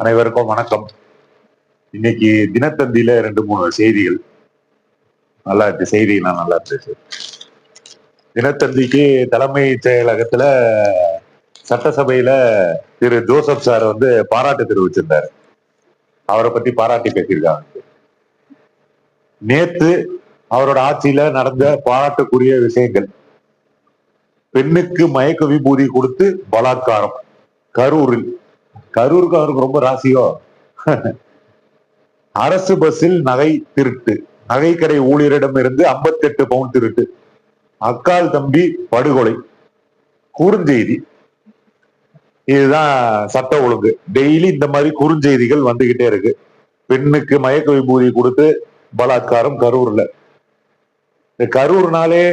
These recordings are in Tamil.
அனைவருக்கும் வணக்கம். இன்னைக்கு தினத்தந்தியில 2-3 செய்திகள் நல்லா இருக்கு. செய்திலாம் நல்லா இருந்துச்சு. தினத்தந்திக்கு தலைமை செயலகத்துல சட்டசபையில திரு ஜோசப் சார் பாராட்டு தெரிவிச்சிருந்தாரு. அவரை பத்தி பாராட்டி பேசியிருக்காங்க. நேத்து அவரோட ஆட்சியில நடந்த பாராட்டுக்குரிய விஷயங்கள்: பெண்ணுக்கு மயக்க விபூதி கொடுத்து பலாத்காரம் கரூருக்கு அவருக்கு ரொம்ப ராசியோ. அரசு பஸ்ஸில் நகை திருட்டு, நகைக்கடை ஊழியரிடம் இருந்து 58 பவுன் திருட்டு, அக்கால் தம்பி படுகொலை. குறுஞ்செய்தி. இதுதான் சட்ட ஒழுங்கு. டெய்லி இந்த மாதிரி குறுஞ்செய்திகள் வந்துகிட்டே இருக்கு. பெண்ணுக்கு மயக்க விபூதி கொடுத்து பலாத்காரம் கரூர்ல. இந்த கரூர்னாலே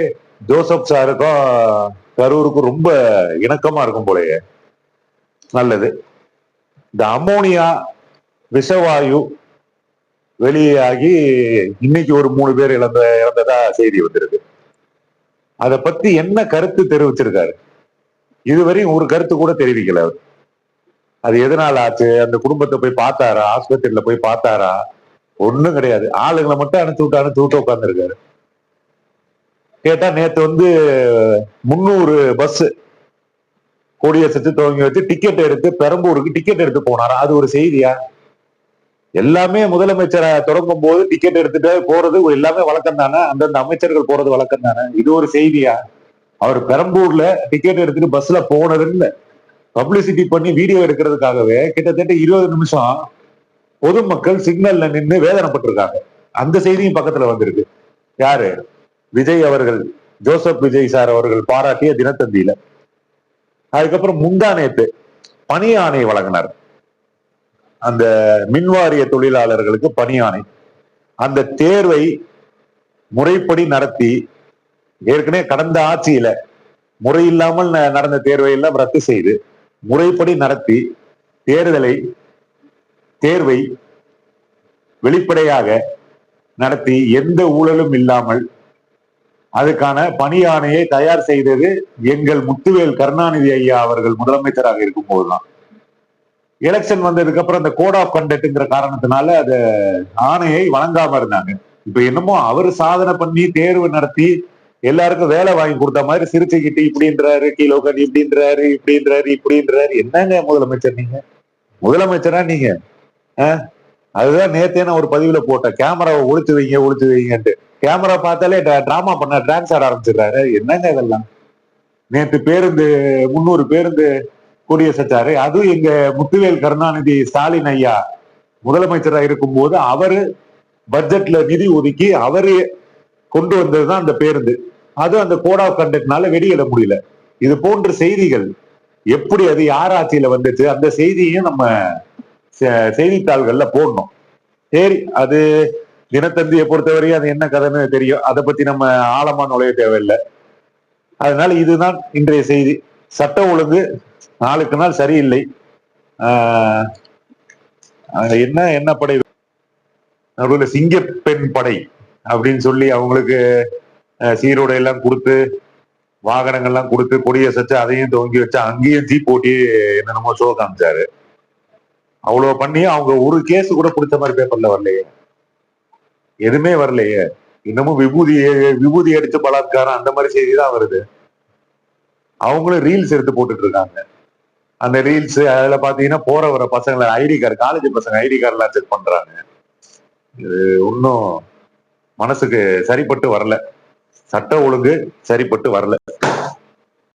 ஜோசப் சாருக்கும் கரூருக்கும் ரொம்ப இணக்கமா இருக்கும் போலயே. நல்லது. இந்த அமோனியா விஷவாயு வெளியாகி இன்னைக்கு ஒரு 3 பேர் இறந்ததா செய்தி வந்திருக்கு. அதை பத்தி என்ன கருத்து தெரிவிச்சிருக்காரு? இதுவரையும் ஒரு கருத்து கூட தெரிவிக்கல அவர். அது எதனால ஆச்சு? அந்த குடும்பத்தை போய் பார்த்தாரா? ஆஸ்பத்திரியில போய் பார்த்தாரா? ஒண்ணும் கிடையாது. ஆளுங்களை மட்டும் அனுப்பிச்சு விட்டு உட்கார்ந்துருக்காரு. கேட்டா நேத்து 300 பஸ் கொடியசத்து துவங்கி வச்சு டிக்கெட் எடுத்து பெரம்பூருக்கு டிக்கெட் எடுத்து போனாரா? அது ஒரு செய்தியா? எல்லாமே முதலமைச்சரை தொடங்கும் போது டிக்கெட் எடுத்துட்டு போறது எல்லாமே வழக்கம் தானே. அந்தந்த அமைச்சர்கள் போறது வழக்கம் தானே. இது ஒரு செய்தியா? அவர் பெரம்பூர்ல டிக்கெட் எடுத்துட்டு பஸ்ல போனதுன்னு பப்ளிசிட்டி பண்ணி வீடியோ எடுக்கிறதுக்காகவே கிட்டத்தட்ட 20 நிமிஷம் பொதுமக்கள் சிக்னல்ல நின்று வேதனைப்பட்டிருக்காங்க. அந்த செய்தியும் பக்கத்துல வந்திருக்கு. யாரு? விஜய் அவர்கள், ஜோசப் விஜய் சார் அவர்கள் பாராட்டிய தினத்தந்தியில. அதுக்கப்புறம் முந்தா நேத்து பணி ஆணை வழங்கினார். அந்த மின்வாரிய தொழிலாளர்களுக்கு பணி ஆணை. அந்த தேர்வை முறைப்படி நடத்தி, ஏற்கனவே கடந்த ஆட்சியில முறையில்லாமல் நடந்த தேர்வை எல்லாம் ரத்து செய்து முறைப்படி நடத்தி தேர்வை வெளிப்படையாக நடத்தி எந்த ஊழலும் இல்லாமல் அதுக்கான பணி ஆணையை தயார் செய்தது எங்கள் முத்துவேல் கருணாநிதி ஐயா அவர்கள் முதலமைச்சராக இருக்கும் போதுதான். எலெக்ஷன் வந்ததுக்கு அப்புறம் இந்த கோட் ஆஃப் கண்டக்ட்ங்கிற காரணத்தினால அத ஆணையை வழங்காம இருந்தாங்க. இப்ப என்னமோ அவரு சாதனை பண்ணி தேர்வு நடத்தி எல்லாருக்கும் வேலை வாங்கி கொடுத்த மாதிரி சிரிச்சுக்கிட்டு இப்படின்றாரு, கீழோக்கன் இப்படின்றாரு. என்னங்க முதலமைச்சர் நீங்க? முதலமைச்சரா நீங்க? அதுதான் நேத்தே நான் ஒரு பதிவுல போட்டேன். கேமராவை ஒழிச்சு வைங்கன்ட்டு. கேமரா பார்த்தாலே டிராமா பண்ண டான்ஸ் ஆட ஆரம்பிச்சிடுறாரு. என்னங்க இதெல்லாம்? நேத்து 300 பேருந்து கொடியசைச்சாரு. அதுவும் எங்க முத்துவேல் கருணாநிதி ஸ்டாலின் ஐயா முதலமைச்சரா இருக்கும் போது அவரு பட்ஜெட்ல நிதி ஒதுக்கி அவரு கொண்டு வந்ததுதான் அந்த பேருந்து. அது அந்த கோட் ஆஃப் கண்டக்ட்னால வெளியிட முடியல. இது போன்ற செய்திகள் எப்படி, அது யார் ஆட்சியில வந்துச்சு, அந்த செய்தியும் நம்ம செய்தித்தாள்கள்ல போடணும். சரி, அது தினத்தந்தியை பொறுத்தவரையும் அது என்ன கதைன்னு தெரியும். அதை பத்தி நம்ம ஆழமா நுழைய தேவையில்லை. அதனால இதுதான் இன்றைய செய்தி. சட்ட ஒழுங்கு நாளுக்கு நாள் சரியில்லை. என்ன படை? நடுவில் சிங்கப்பெண் படை அப்படின்னு சொல்லி அவங்களுக்கு சீரோடை எல்லாம் கொடுத்து வாகனங்கள்லாம் கொடுத்து கொடியசைச்சு அதையும் துவங்கி வச்சு அங்கேயும் ஜீப் போட்டி என்னென்னமோ ஷோ காமிச்சாரு. அவ்வளவு பண்ணி அவங்க ஒரு கேஸ் கூட பிடிச்ச மாதிரி பேப்பர்ல வரலையே, எதுவுமே வரலையே. இன்னமும் விபூதி அடிச்சு பலாத்காரம் அந்த மாதிரி செய்தி தான் வருது. அவங்களும் ரீல்ஸ் எடுத்து போட்டுட்டு இருக்காங்க. அந்த ரீல்ஸ் அதுல பாத்தீங்கன்னா போற வர பசங்களை ஐடி கார்டு, காலேஜ் பசங்க ஐடி கார்டு எல்லாம் செக் பண்றாங்க. இது இன்னும் மனசுக்கு சரிப்பட்டு வரல. சட்ட ஒழுங்கு சரிப்பட்டு வரல.